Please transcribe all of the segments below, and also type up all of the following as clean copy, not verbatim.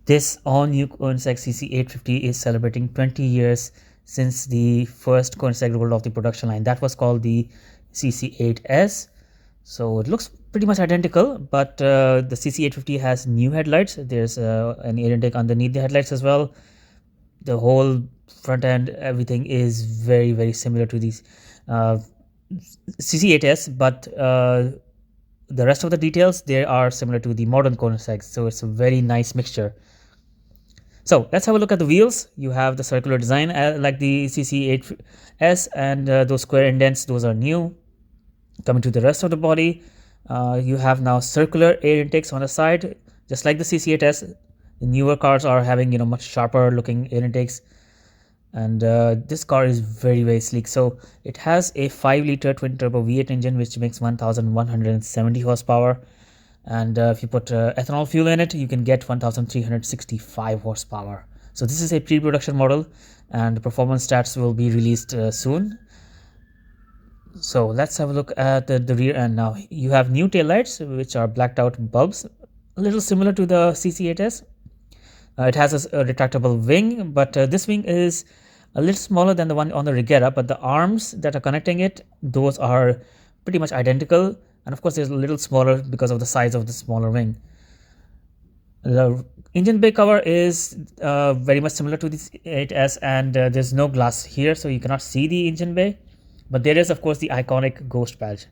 This all-new Koenigsegg CC850 is celebrating 20 years since the first Koenigsegg rolled off the production line. That was called the CC8S. So it looks pretty much identical, but the CC850 has new headlights. There's an air intake underneath the headlights as well. The whole front end, everything is very, very similar to these CC8S, but the rest of the details, they are similar to the modern Koenigsegg. So it's a very nice mixture. So let's have a look at the wheels. You have the circular design like the CC8S, and those square indents, those are new. Coming to the rest of the body, you have now circular air intakes on the side, just like the CC8S. The newer cars are having much sharper looking air intakes, and this car is very, very sleek. So it has a 5-liter twin turbo V8 engine which makes 1170 horsepower. And if you put ethanol fuel in it, you can get 1365 horsepower. So this is a pre-production model, and the performance stats will be released soon. So let's have a look at the rear end now. You have new taillights, which are blacked out bulbs, a little similar to the CC8S. It has a retractable wing, but this wing is a little smaller than the one on the Regera, but the arms that are connecting it, those are pretty much identical. And of course, there's a little smaller because of the size of the smaller wing. The engine bay cover is very much similar to the C8S, and there's no glass here, so you cannot see the engine bay. But there is, of course, the iconic ghost badge.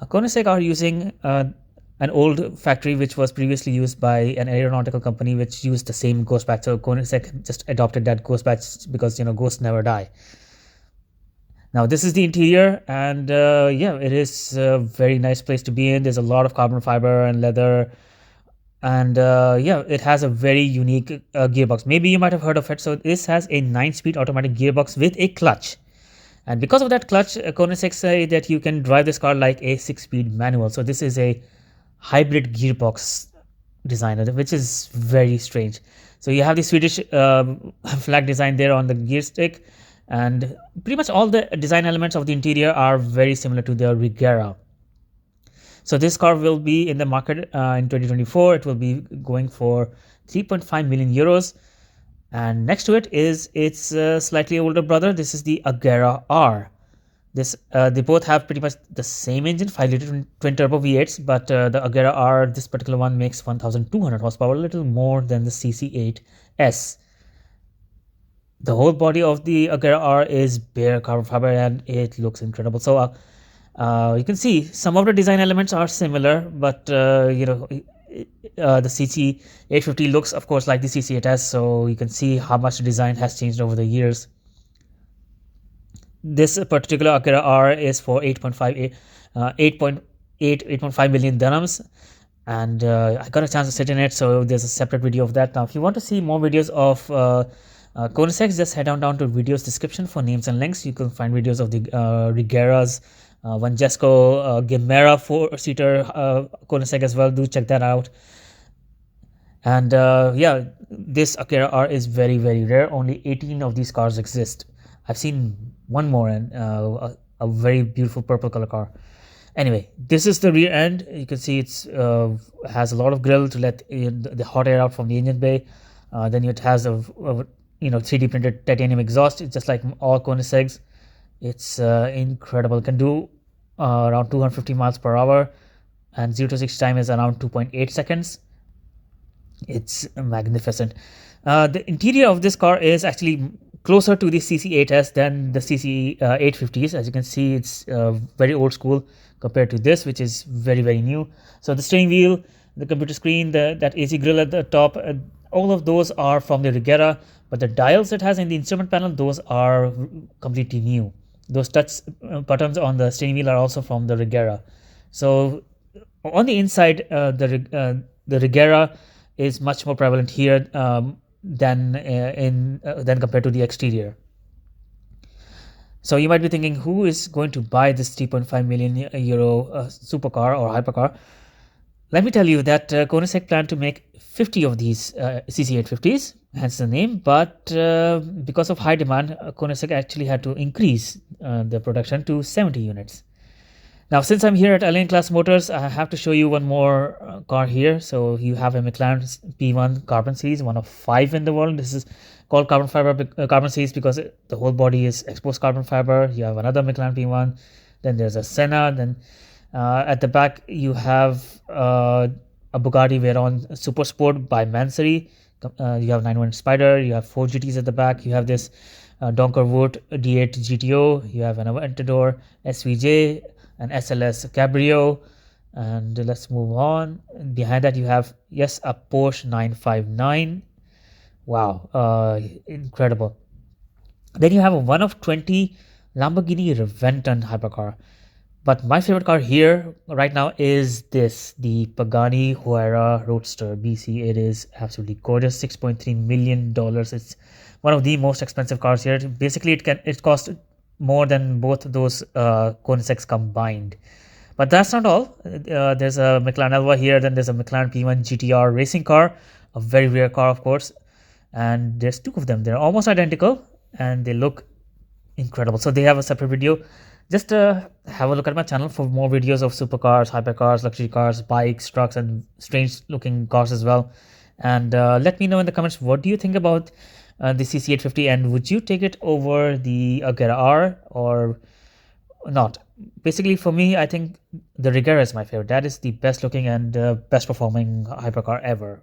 Koenigsegg are using an old factory which was previously used by an aeronautical company which used the same ghost badge. So Koenigsegg just adopted that ghost badge because ghosts never die. Now this is the interior, and yeah, it is a very nice place to be in. There's a lot of carbon fiber and leather, and yeah, it has a very unique gearbox. Maybe you might have heard of it. So this has a 9-speed automatic gearbox with a clutch, and because of that clutch, Koenigsegg say that you can drive this car like a 6-speed manual. So this is a hybrid gearbox design, which is very strange. So you have the Swedish flag design there on the gear stick, and pretty much all the design elements of the interior are very similar to the Regera. So this car will be in the market in 2024. It will be going for 3.5 million euros. And next to it is its slightly older brother. This is the Agera R. They both have pretty much the same engine, 5-liter twin turbo V8s, but the Agera R, this particular one, makes 1200 horsepower, a little more than the CC8S. The whole body of the Agera R is bare carbon fiber, and it looks incredible. So you can see some of the design elements are similar, but the CC850 looks, of course, like the CC8S. So you can see how much design has changed over the years. This particular Agera R is for 8.5 million dirhams, and I got a chance to sit in it, so there's a separate video of that. Now, if you want to see more videos of Koenigsegg, just head down to videos description for names and links. You can find videos of the Regeras, Vangesco, Gemera 4-seater Koenigsegg as well. Do check that out. And yeah, this Agera R is very, very rare. Only 18 of these cars exist. I've seen one more, and a very beautiful purple color car. Anyway, this is the rear end. You can see it's has a lot of grill to let the hot air out from the engine bay. Then it has a 3D printed titanium exhaust. It's just like all Koenigsegg's. It's incredible. It can do around 250 miles per hour, and 0 to 60 time is around 2.8 seconds. It's magnificent. The interior of this car is actually closer to the CC8S than the CC850s. As you can see, it's very old school compared to this, which is very, very new. So the steering wheel, the computer screen, that AC grill at the top, all of those are from the Regera, but the dials it has in the instrument panel, those are completely new. Those touch buttons on the steering wheel are also from the Regera. So on the inside, the Regera is much more prevalent here than compared to the exterior. So you might be thinking, who is going to buy this 3.5 million euro supercar or hypercar? Let me tell you that Koenigsegg planned to make 50 of these CC850s, hence the name. But because of high demand, Koenigsegg actually had to increase the production to 70 units. Now, since I'm here at Alien Class Motors, I have to show you one more car here. So you have a McLaren P1 carbon series, one of 5 in the world. This is called carbon fiber carbon series because the whole body is exposed carbon fiber. You have another McLaren P1, then there's a Senna, then at the back you have a Bugatti Veyron Super Sport by Mansory. You have 911 Spider, you have 4 GTs at the back, you have this Donkerwood D8 GTO, you have an Aventador SVJ, an SLS Cabrio, and let's move on. Behind that you have, yes, a Porsche 959. Wow, incredible. Then you have a 1 of 20 Lamborghini Reventon hypercar. But my favorite car here right now is the Pagani Huayra Roadster BC. It is absolutely gorgeous, $6.3 million. It's one of the most expensive cars here. Basically, it costs more than both those Koenigseggs combined. But that's not all. There's a McLaren Elva here, then there's a McLaren P1 GTR racing car, a very rare car, of course. And there's 2 of them. They're almost identical and they look incredible. So they have a separate video. Just have a look at my channel for more videos of supercars, hypercars, luxury cars, bikes, trucks, and strange looking cars as well. And let me know in the comments, what do you think about the CC850, and would you take it over the Agera R or not? Basically, for me, I think the Regera is my favorite. That is the best looking and best performing hypercar ever.